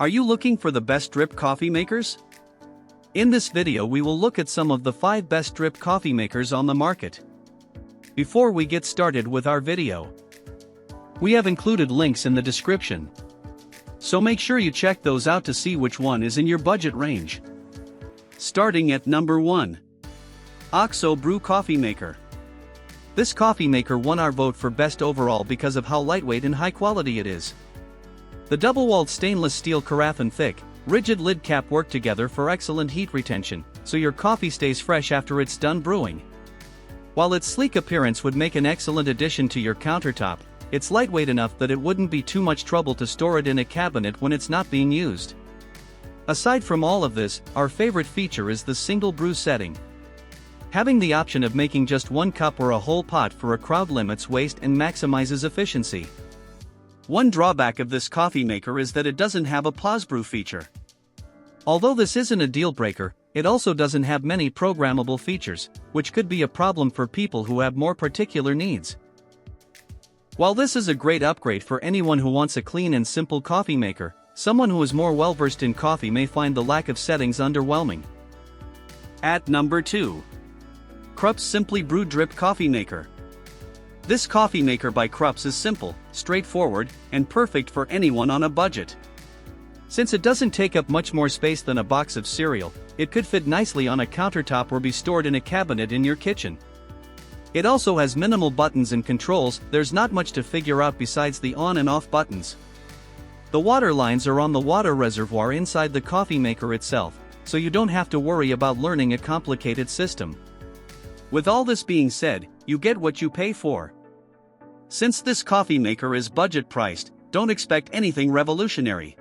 Are you looking for the best drip coffee makers? In this video we will look at some of the 5 best drip coffee makers on the market. Before we get started with our video, we have included links in the description, so make sure you check those out to see which one is in your budget range. Starting at number 1. OXO Brew Coffee Maker. This coffee maker won our vote for best overall because of how lightweight and high quality it is. The double-walled stainless steel carafe and thick, rigid lid cap work together for excellent heat retention, so your coffee stays fresh after it's done brewing. While its sleek appearance would make an excellent addition to your countertop, it's lightweight enough that it wouldn't be too much trouble to store it in a cabinet when it's not being used. Aside from all of this, our favorite feature is the single brew setting. Having the option of making just 1 cup or a whole pot for a crowd limits waste and maximizes efficiency. One drawback of this coffee maker is that it doesn't have a pause brew feature. Although this isn't a deal breaker, it also doesn't have many programmable features, which could be a problem for people who have more particular needs. While this is a great upgrade for anyone who wants a clean and simple coffee maker, someone who is more well-versed in coffee may find the lack of settings underwhelming. At number 2. Krups Simply Brew Drip Coffee Maker. This coffee maker by Krups is simple, straightforward, and perfect for anyone on a budget. Since it doesn't take up much more space than a box of cereal, it could fit nicely on a countertop or be stored in a cabinet in your kitchen. It also has minimal buttons and controls. There's not much to figure out besides the on and off buttons. The water lines are on the water reservoir inside the coffee maker itself, so you don't have to worry about learning a complicated system. With all this being said, you get what you pay for. Since this coffee maker is budget priced, don't expect anything revolutionary.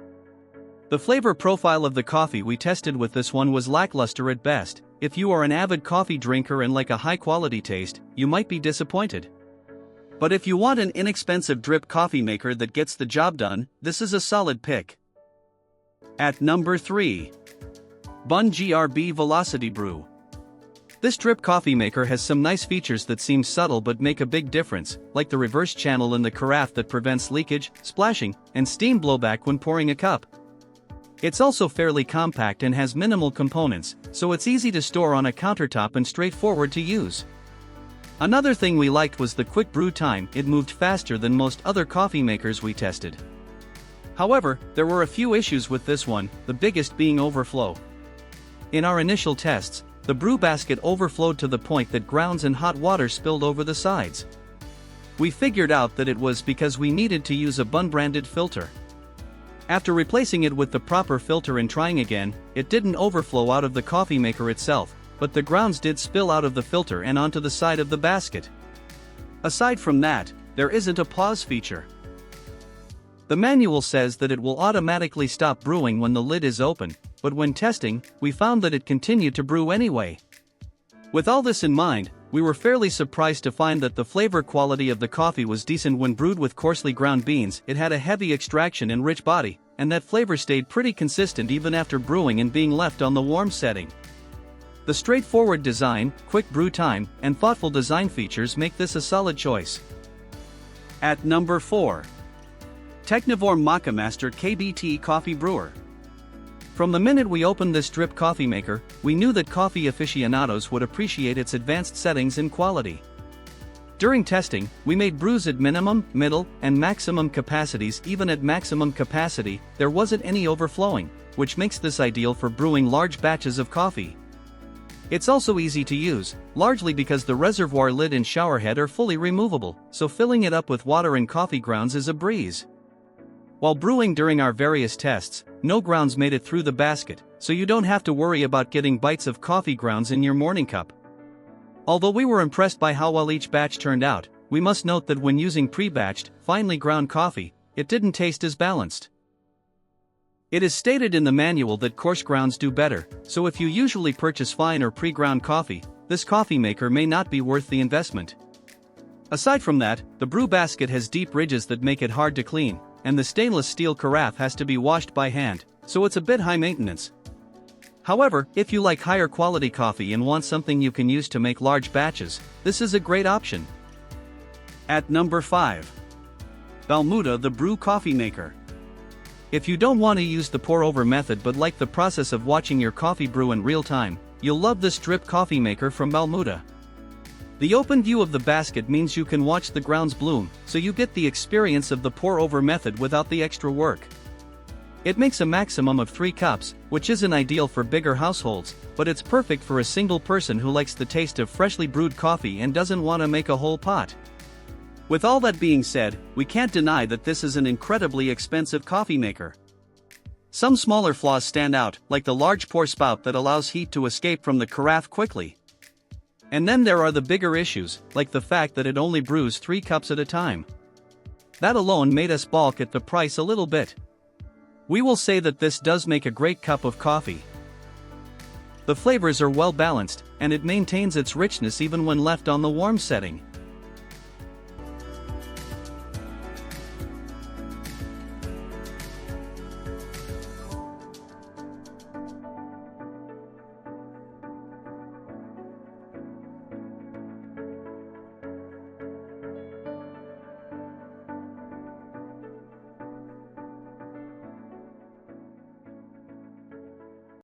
The flavor profile of the coffee we tested with this one was lackluster at best. If you are an avid coffee drinker and like a high quality taste, you might be disappointed. But if you want an inexpensive drip coffee maker that gets the job done, this is a solid pick. At number 3. Bunn GRB Velocity Brew. This drip coffee maker has some nice features that seem subtle but make a big difference, like the reverse channel in the carafe that prevents leakage, splashing, and steam blowback when pouring a cup. It's also fairly compact and has minimal components, so it's easy to store on a countertop and straightforward to use. Another thing we liked was the quick brew time. It moved faster than most other coffee makers we tested. However, there were a few issues with this one, the biggest being overflow. In our initial tests, the brew basket overflowed to the point that grounds and hot water spilled over the sides. We figured out that it was because we needed to use a Bunn branded filter. After replacing it with the proper filter and trying again, it didn't overflow out of the coffee maker itself, but the grounds did spill out of the filter and onto the side of the basket. Aside from that, there isn't a pause feature. The manual says that it will automatically stop brewing when the lid is open, but when testing, we found that it continued to brew anyway. With all this in mind, we were fairly surprised to find that the flavor quality of the coffee was decent when brewed with coarsely ground beans. It had a heavy extraction and rich body, and that flavor stayed pretty consistent even after brewing and being left on the warm setting. The straightforward design, quick brew time, and thoughtful design features make this a solid choice. At number 4. Technivorm Moccamaster KBT Coffee Brewer. From the minute we opened this drip coffee maker, we knew that coffee aficionados would appreciate its advanced settings and quality. During testing, we made brews at minimum, middle, and maximum capacities. Even at maximum capacity, there wasn't any overflowing, which makes this ideal for brewing large batches of coffee. It's also easy to use, largely because the reservoir lid and showerhead are fully removable, so filling it up with water and coffee grounds is a breeze. While brewing during our various tests, no grounds made it through the basket, so you don't have to worry about getting bites of coffee grounds in your morning cup. Although we were impressed by how well each batch turned out, we must note that when using pre-batched, finely ground coffee, it didn't taste as balanced. It is stated in the manual that coarse grounds do better, so if you usually purchase fine or pre-ground coffee, this coffee maker may not be worth the investment. Aside from that, the brew basket has deep ridges that make it hard to clean, and the stainless steel carafe has to be washed by hand, so it's a bit high maintenance. However, if you like higher quality coffee and want something you can use to make large batches, this is a great option. At number 5. Balmuda the Brew Coffee Maker. If you don't want to use the pour-over method but like the process of watching your coffee brew in real time, you'll love this drip coffee maker from Balmuda. The open view of the basket means you can watch the grounds bloom, so you get the experience of the pour-over method without the extra work. It makes a maximum of 3 cups, which isn't ideal for bigger households, but it's perfect for a single person who likes the taste of freshly brewed coffee and doesn't want to make a whole pot. With all that being said, we can't deny that this is an incredibly expensive coffee maker. Some smaller flaws stand out, like the large pour spout that allows heat to escape from the carafe quickly. And then there are the bigger issues, like the fact that it only brews 3 cups at a time. That alone made us balk at the price a little bit. We will say that this does make a great cup of coffee. The flavors are well balanced, and it maintains its richness even when left on the warm setting.